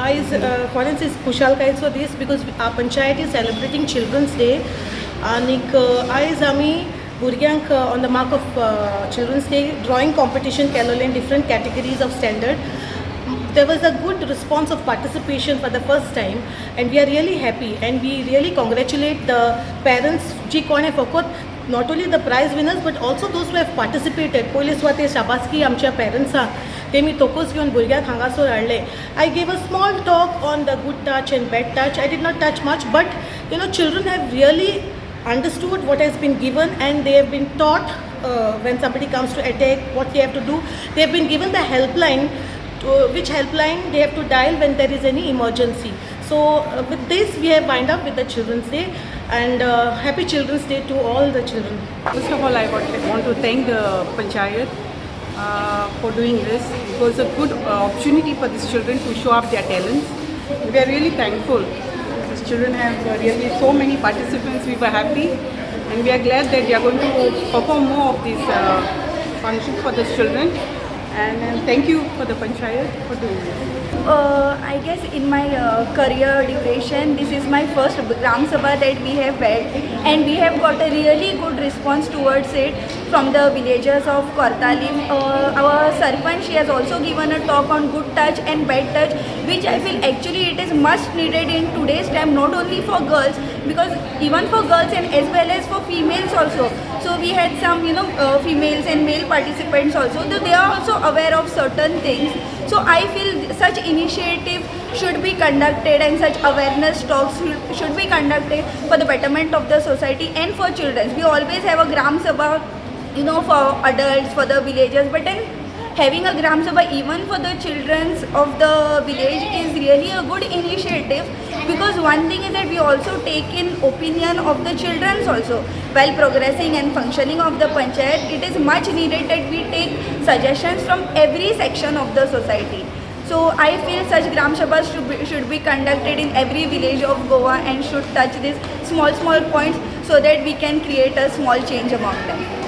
आयज खरेंच इज खुशालकायेचो दीस because panchayat is celebrating children's day आनीक आयज आमी भुरग्यांक on the mark of children's day drawing competition केलोलें in different categories of standard. There was a good response of participation for the first time and we are really happy and we really congratulate the parents जी कोणे फकत not only the prize winners but also those who have participated. पयले सुवातेर शाबासकी आमच्या पेरंट्सांक तेमी तोकूच घेवन भुरग्यांक हांगासर हाडले. I gave a small talk on the good touch and bad touch. I did not touch much but children have really understood what has been given and they have been taught when somebody comes to attack what they have to do. They have been given the helpline which helpline they have to dial when there is any emergency. So with this we have wind up with the Children's Day and happy Children's Day to all the children. First of all, I want to thank the Panchayat for doing this. It was a good opportunity for these children to show up their talents. We are really thankful. These children have really so many participants. We were happy and we are glad that they are going to perform more of these functions for the children. And thank you for the Panchayat for doing this. I guess in my career duration, this is my first Gram Sabha that we have held and we have got a really good response towards it from the villagers of Kortalim. Our Sarpanch, she has also given a talk on good touch and bad touch, which I feel actually it is much needed in today's time, not only for girls, because even for girls and as well as for females also. So we had some females and male participants also, they are also aware of certain things. So I feel such initiative should be conducted and such awareness talks should be conducted for the betterment of the society and for children. We always have a Gram Sabha for adults, for the villagers, but then having a Gram Sabha even for the children of the village is really a good initiative, because one thing is that we also take in opinion of the children also while progressing and functioning of the panchayat. It is much needed that we take suggestions from every section of the society. So I feel such Gram Sabhas should be conducted in every village of Goa and should touch these small points so that we can create a small change among them.